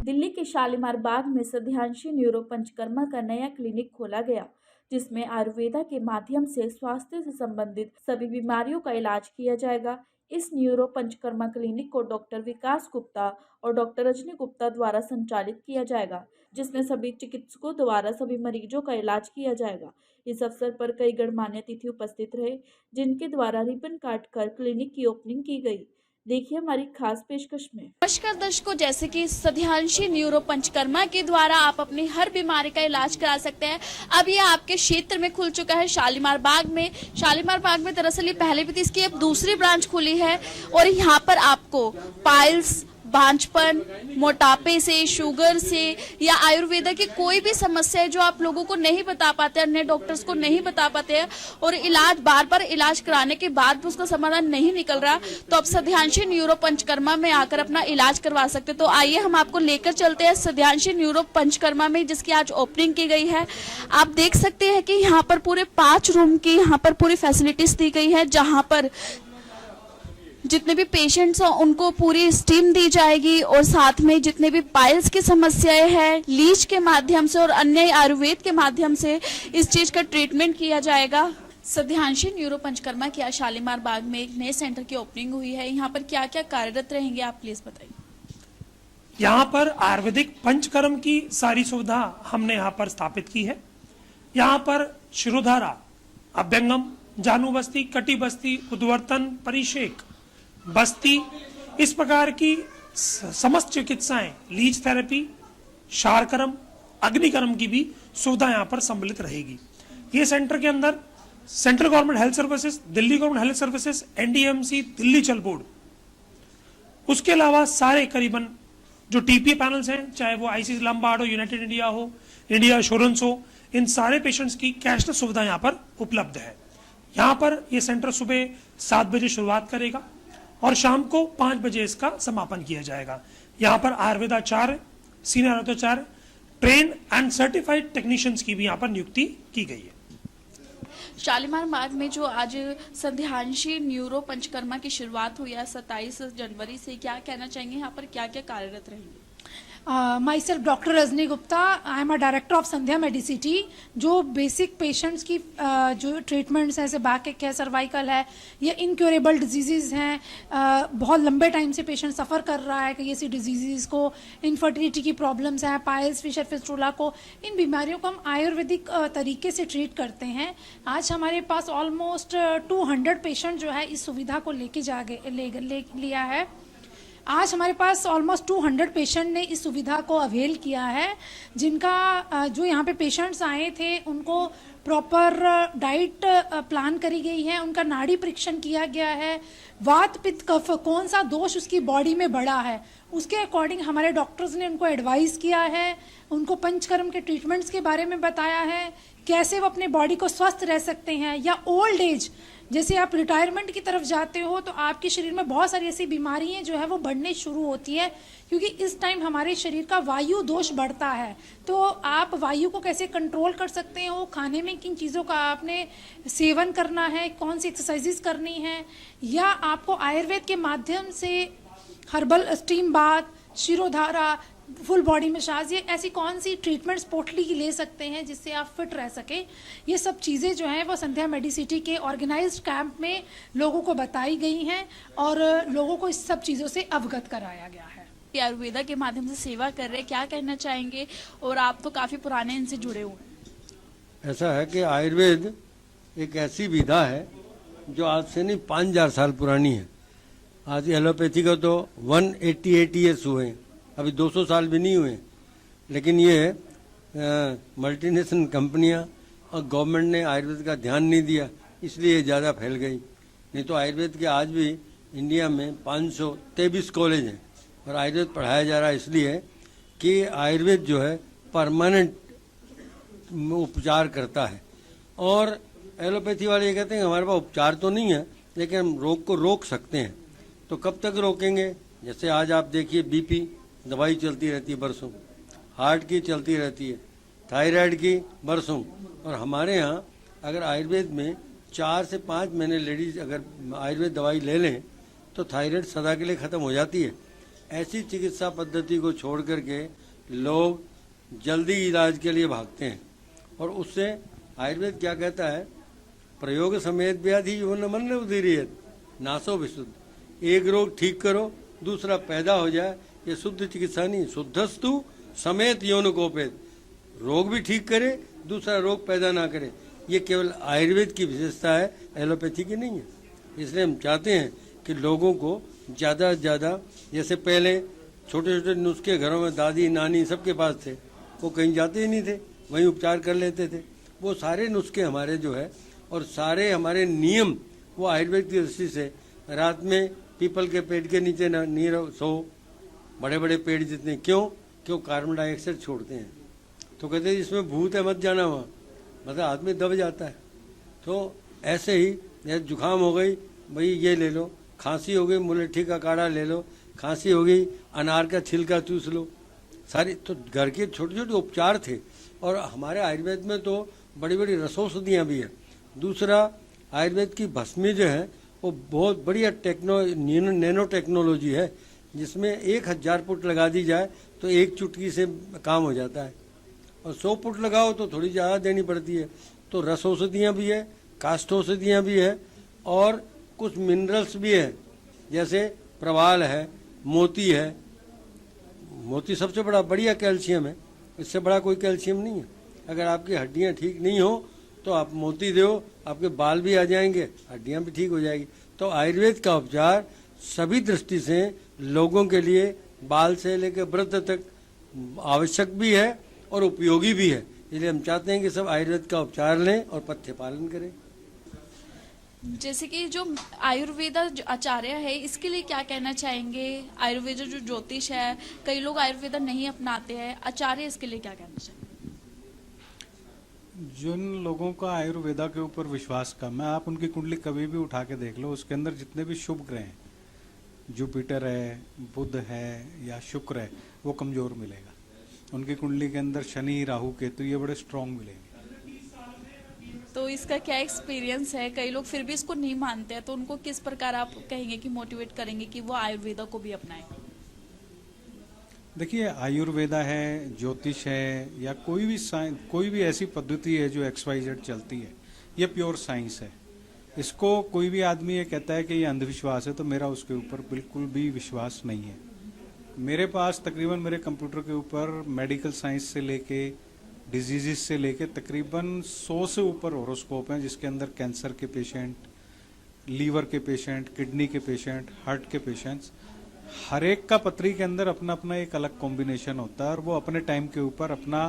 दिल्ली के शालीमार बाग में सध्यांशी न्यूरो पंचकर्मा का नया क्लिनिक खोला गया, जिसमें आयुर्वेदा के माध्यम से स्वास्थ्य से संबंधित सभी बीमारियों का इलाज किया जाएगा। इस न्यूरो पंचकर्मा क्लिनिक को डॉक्टर विकास गुप्ता और डॉक्टर रजनी गुप्ता द्वारा संचालित किया जाएगा, जिसमें सभी चिकित्सकों द्वारा सभी मरीजों का इलाज किया जाएगा। इस अवसर पर कई गणमान्य अतिथि उपस्थित रहे, जिनके द्वारा रिबन काटकर क्लिनिक की ओपनिंग की गई। देखिए हमारी खास पेशकश में। नमस्कार दर्शकों, जैसे कि सध्यांशी न्यूरो पंचकर्मा के द्वारा आप अपनी हर बीमारी का इलाज करा सकते हैं। अब ये आपके क्षेत्र में खुल चुका है शालीमार बाग में। शालीमार बाग में दरअसल ये पहले भी थी, इसकी अब दूसरी ब्रांच खुली है और यहाँ पर आपको पाइल्स, बांझपन, मोटापे से, शुगर से या आयुर्वेदा की कोई भी समस्या है जो आप लोगों को नहीं बता पाते, अन्य डॉक्टर्स को नहीं बता पाते हैं और इलाज बार बार इलाज कराने के बाद भी उसका समाधान नहीं निकल रहा, तो आप सध्यांशी न्यूरो पंचकर्मा में आकर अपना इलाज करवा सकते। तो आइए हम आपको लेकर चलते हैं सध्यांशी न्यूरो पंचकर्मा में, जिसकी आज ओपनिंग की गई है। आप देख सकते हैं कि यहाँ पर पूरे 5 रूम की यहाँ पर पूरी फैसिलिटीज दी गई है, जहाँ पर जितने भी पेशेंट्स हैं उनको पूरी स्टीम दी जाएगी और साथ में जितने भी पाइल्स की समस्याएं हैं लीच के माध्यम से और अन्य आयुर्वेद के माध्यम से इस चीज का ट्रीटमेंट किया जाएगा। सध्यांशी न्यूरो पंचकर्मा की आज शालीमार बाग में एक नए सेंटर की ओपनिंग हुई है। यहाँ पर क्या क्या कार्यरत रहेंगे आप प्लीज बताइए। यहाँ पर आयुर्वेदिक पंचकर्म की सारी सुविधा हमने यहाँ पर स्थापित की है। यहाँ पर शिरोधारा, अभ्यंगम, जानु बस्ती, कटी बस्ती, उद्वर्तन, परिषेक, बस्ती, इस प्रकार की समस्त चिकित्साएं, लीच थेरेपी, शारकर्म, अग्निकर्म की भी सुविधा यहाँ पर सम्मिलित रहेगी। ये सेंटर के अंदर central government health services, Delhi government health services, NDMC, Delhi जल बोर्ड, उसके अलावा सारे करीबन जो टीपीए पैनल्स हैं, चाहे वो आईसीसी लंबार्ड हो, यूनाइटेड इंडिया हो, इंडिया इंश्योरेंस हो, इन सारे पेशेंट्स की कैशलेस सुविधा यहाँ पर उपलब्ध है। यहाँ पर ये सेंटर सुबह 7 बजे शुरुआत करेगा और शाम को 5 बजे इसका समापन किया जाएगा। यहाँ पर आयुर्वेदाचार्य, सीनियर आयुर्वेदाचार्य, ट्रेन एंड सर्टिफाइड टेक्नीशियंस की भी यहाँ पर नियुक्ति की गई है। शालीमार बाग में जो आज सध्यांशी न्यूरो पंचकर्मा की शुरुआत हुई है 27 जनवरी से, क्या कहना चाहेंगे, यहाँ पर क्या क्या कार्यरत रहेंगे? Myself Dr. Rajni Gupta, I am a director of Sandhya Medicity, जो बेसिक पेशेंट्स की जो ट्रीटमेंट्स हैं, जैसे बैक एक है, सर्वाइकल है या इनक्योरेबल डिजीज़ हैं, बहुत लंबे टाइम से पेशेंट सफ़र कर रहा है कि ऐसी डिजीज़ को, इनफर्टिलिटी की प्रॉब्लम्स हैं, पाइल्स, फिशर फिस्टुला को, इन बीमारियों को हम आयुर्वेदिक तरीके से ट्रीट करते हैं। आज हमारे पास ऑलमोस्ट 200 पेशेंट जो है इस सुविधा को लेके लिया है। आज हमारे पास ऑलमोस्ट 200 पेशेंट ने इस सुविधा को अवेल किया है, जिनका जो यहाँ पे पेशेंट्स आए थे उनको प्रॉपर डाइट प्लान करी गई है, उनका नाड़ी परीक्षण किया गया है, वात पित्त कफ कौन सा दोष उसकी बॉडी में बढ़ा है उसके अकॉर्डिंग हमारे डॉक्टर्स ने उनको एडवाइस किया है, उनको पंचकर्म के ट्रीटमेंट्स के बारे में बताया है, कैसे वो अपने बॉडी को स्वस्थ रह सकते हैं, या ओल्ड एज जैसे आप रिटायरमेंट की तरफ जाते हो तो आपके शरीर में बहुत सारी ऐसी बीमारियां जो है वो बढ़ने शुरू होती है, क्योंकि इस टाइम हमारे शरीर का वायु दोष बढ़ता है। तो आप वायु को कैसे कंट्रोल कर सकते हो, खाने में किन चीज़ों का आपने सेवन करना है, कौन सी एक्सरसाइजेस करनी है, या आपको आयुर्वेद के माध्यम से herbal steam bath, shirodhara, full body massage, ये ऐसी कौन सी ट्रीटमेंट्स पोटली की ले सकते हैं जिससे आप फिट रह सके, ये सब चीज़ें जो हैं वो संध्या मेडिसिटी के ऑर्गेनाइज्ड कैंप में लोगों को बताई गई हैं और लोगों को इस सब चीज़ों से अवगत कराया गया है। आयुर्वेदा के माध्यम से सेवा कर रहे हैं, क्या कहना चाहेंगे? और आप तो काफ़ी पुराने इनसे जुड़े हुए हैं। ऐसा है कि आयुर्वेद एक ऐसी विधा है जो आज से नहीं 5000 साल पुरानी है। आज एलोपैथी का तो 188 ईयर्स हुए, अभी 200 साल भी नहीं हुए, लेकिन ये मल्टीनेशनल कंपनियां और गवर्नमेंट ने आयुर्वेद का ध्यान नहीं दिया, इसलिए ज़्यादा फैल गई। नहीं तो आयुर्वेद के आज भी इंडिया में 523 कॉलेज हैं और आयुर्वेद पढ़ाया जा रहा है, इसलिए कि आयुर्वेद जो है परमानेंट उपचार करता है। और एलोपैथी वाले ये कहते हैं हमारे पास उपचार तो नहीं है लेकिन हम रोग को रोक सकते हैं। तो कब तक रोकेंगे? जैसे आज आप देखिए बीपी दवाई चलती रहती है बरसों, हार्ट की चलती रहती है, थायराइड की बरसों, और हमारे यहाँ अगर आयुर्वेद में 4 से 5 महीने लेडीज अगर आयुर्वेद दवाई ले लें तो थायराइड सदा के लिए ख़त्म हो जाती है। ऐसी चिकित्सा पद्धति को छोड़ करके लोग जल्दी इलाज के लिए भागते हैं। और उससे आयुर्वेद क्या कहता है, प्रयोग समेत व्याधि यो न मन उदीरियत नासो विशुद्ध। एक रोग ठीक करो, दूसरा पैदा हो जाए, ये शुद्ध चिकित्सा नहीं। शुद्धस्तु समेत यौन कोपेत, रोग भी ठीक करे, दूसरा रोग पैदा ना करे। ये केवल आयुर्वेद की विशेषता है, एलोपैथी की नहीं है। इसलिए हम चाहते हैं कि लोगों को ज़्यादा से ज़्यादा, जैसे पहले छोटे छोटे नुस्खे घरों में दादी नानी सबके पास थे, वो कहीं जाते ही नहीं थे, वहीं उपचार कर लेते थे। वो सारे नुस्खे हमारे जो है और सारे हमारे नियम वो आयुर्वेद की दृष्टि से, रात में पीपल के पेड़ के नीचे नहीं सो, बड़े बड़े पेड़ जितने, क्यों कार्बन डाइऑक्साइड छोड़ते हैं। तो कहते हैं इसमें भूत है मत जाना वहाँ, मतलब आदमी दब जाता है। तो ऐसे ही जैसे जुकाम हो गई भाई ये ले लो, खांसी हो गई मुलेठी का काढ़ा ले लो, खांसी हो गई अनार का छिलका चूस लो, सारी तो घर के छोटे छोटे उपचार थे। और हमारे आयुर्वेद में तो बड़ी बड़ी रसौषधियाँ भी हैं। दूसरा, आयुर्वेद की भस्मी जो है वो बहुत बढ़िया नैनो टेक्नोलॉजी है, जिसमें 1000 फुट लगा दी जाए तो एक चुटकी से काम हो जाता है, और 100 फुट लगाओ तो थोड़ी ज़्यादा देनी पड़ती है। तो रस औषधियाँ भी है, काष्ठ औषधियाँ भी है, और कुछ मिनरल्स भी है, जैसे प्रवाल है, मोती है। मोती सबसे बड़ा बढ़िया कैल्शियम है, इससे बड़ा कोई कैल्शियम नहीं है। अगर आपकी हड्डियाँ ठीक नहीं हो तो आप मोती दो, आपके बाल भी आ जाएंगे, हड्डियाँ भी ठीक हो जाएगी। तो आयुर्वेद का उपचार सभी दृष्टि से लोगों के लिए बाल से लेकर वृद्ध तक आवश्यक भी है और उपयोगी भी है। इसलिए हम चाहते हैं कि सब आयुर्वेद का उपचार लें और पथ्य पालन करें। जैसे कि जो आयुर्वेदा जो आचार्य है, इसके लिए क्या कहना चाहेंगे? आयुर्वेद जो ज्योतिष है, कई लोग आयुर्वेदा नहीं अपनाते हैं, आचार्य इसके लिए क्या कहना चाहेंगे? जिन लोगों का आयुर्वेदा के ऊपर विश्वास कम है, आप उनकी कुंडली कभी भी उठा के देख लो, उसके अंदर जितने भी शुभ ग्रह हैं, जुपिटर है, बुध है या शुक्र है, वो कमजोर मिलेगा। उनकी कुंडली के अंदर शनि, राहु, केतु ये बड़े स्ट्रांग मिलेंगे। तो इसका क्या एक्सपीरियंस है? कई लोग फिर भी इसको नहीं मानते हैं, तो उनको किस प्रकार आप कहेंगे कि मोटिवेट करेंगे कि वो आयुर्वेदा को भी अपनाएं? देखिए, आयुर्वेदा है, ज्योतिष है, या कोई भी ऐसी पद्धति है जो XYZ चलती है, ये प्योर साइंस है। इसको कोई भी आदमी ये कहता है कि ये अंधविश्वास है, तो मेरा उसके ऊपर बिल्कुल भी विश्वास नहीं है। मेरे पास तकरीबन मेरे कंप्यूटर के ऊपर मेडिकल साइंस से लेके डिजीजेस से लेके तकरीबन 100 से ऊपर होरोस्कोप हैं, जिसके अंदर कैंसर के पेशेंट, लीवर के पेशेंट, किडनी के पेशेंट, हार्ट के पेशेंट्स, हर एक का पत्री के अंदर अपना अपना एक अलग कॉम्बिनेशन होता है, और वो अपने टाइम के ऊपर अपना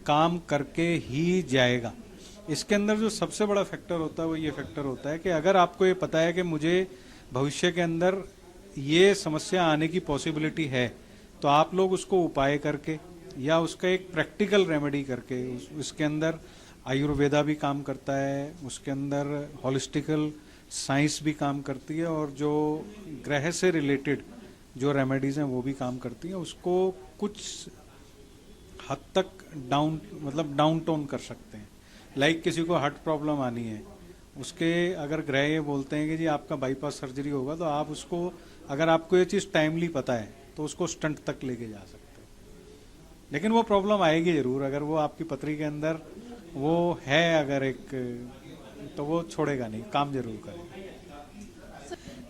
काम करके ही जाएगा। इसके अंदर जो सबसे बड़ा फैक्टर होता है वो ये फैक्टर होता है कि अगर आपको ये पता है कि मुझे भविष्य के अंदर ये समस्या आने की पॉसिबिलिटी है, तो आप लोग उसको उपाय करके या उसका एक प्रैक्टिकल रेमेडी करके, उसके अंदर आयुर्वेदा भी काम करता है, उसके अंदर हॉलिस्टिकल साइंस भी काम करती है, और जो ग्रह से रिलेटेड जो रेमेडीज हैं वो भी काम करती हैं। उसको कुछ हद तक डाउन टोन कर सकते हैं। लाइक किसी को हार्ट प्रॉब्लम आनी है, उसके अगर ग्रह ये बोलते हैं कि जी आपका बाईपास सर्जरी होगा, तो आप उसको, अगर आपको ये चीज़ टाइमली पता है, तो उसको स्टंट तक लेके जा सकते हैं। लेकिन वो प्रॉब्लम आएगी जरूर, अगर वो आपकी पथरी के अंदर वो है अगर एक, तो वो छोड़ेगा नहीं, काम जरूर करेगा।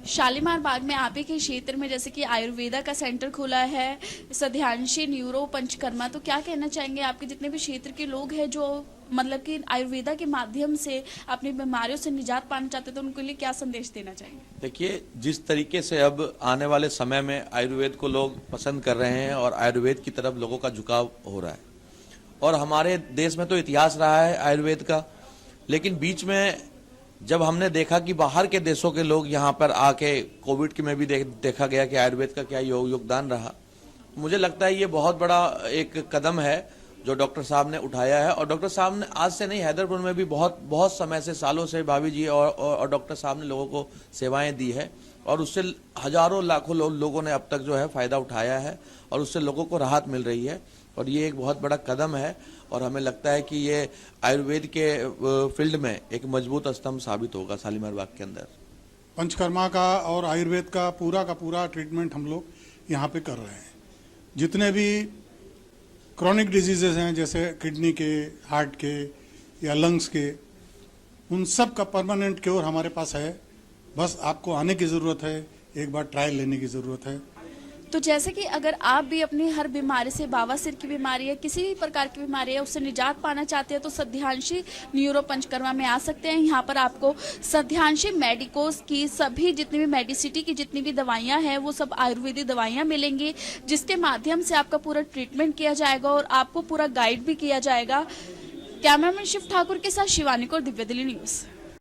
शालीमार बाग में आप ही के क्षेत्र में जैसे कि आयुर्वेदा का सेंटर खुला है, सध्यांशी न्यूरो पंचकर्मा, तो क्या कहना चाहेंगे? आपके जितने भी क्षेत्र के लोग हैं जो मतलब कि आयुर्वेदा के माध्यम से अपनी बीमारियों से निजात पाना चाहते, तो उनके लिए क्या संदेश देना चाहेंगे? देखिए, जिस तरीके से अब आने वाले समय में आयुर्वेद को लोग पसंद कर रहे हैं और आयुर्वेद की तरफ लोगों का झुकाव हो रहा है, और हमारे देश में तो इतिहास रहा है आयुर्वेद का, लेकिन बीच में जब हमने देखा कि बाहर के देशों के लोग यहाँ पर आके, कोविड के में भी देखा गया कि आयुर्वेद का क्या योगदान रहा। मुझे लगता है ये बहुत बड़ा एक कदम है जो डॉक्टर साहब ने उठाया है, और डॉक्टर साहब ने आज से नहीं, हैदरपुर में भी बहुत समय से, सालों से भाभी जी और डॉक्टर साहब ने लोगों को सेवाएं दी है, और उससे हजारों लाखों लोगों ने अब तक जो है फायदा उठाया है, और उससे लोगों को राहत मिल रही है, और ये एक बहुत बड़ा कदम है। और हमें लगता है कि ये आयुर्वेद के फील्ड में एक मजबूत स्तंभ साबित होगा शालीमार बाग के अंदर। पंचकर्मा का और आयुर्वेद का पूरा ट्रीटमेंट हम लोग यहाँ पे कर रहे हैं। जितने भी क्रॉनिक डिजीजेस हैं जैसे किडनी के, हार्ट के या लंग्स के, उन सब का परमानेंट क्योर हमारे पास है। बस आपको आने की ज़रूरत है, एक बार ट्रायल लेने की ज़रूरत है। तो जैसे कि अगर आप भी अपनी हर बीमारी से, बवासीर की बीमारी है, किसी भी प्रकार की बीमारी है, उससे निजात पाना चाहते हैं तो सध्यांशी न्यूरो पंचकर्मा में आ सकते हैं। यहाँ पर आपको सध्यांशी मेडिकोस की सभी जितनी भी मेडिसिटी की जितनी भी दवाइयाँ हैं वो सब आयुर्वेदिक दवाइयाँ मिलेंगी, जिसके माध्यम से आपका पूरा ट्रीटमेंट किया जाएगा और आपको पूरा गाइड भी किया जाएगा। कैमरामैन शिव ठाकुर के साथ शिवानी कौर, दिव्य दिल्ली न्यूज़।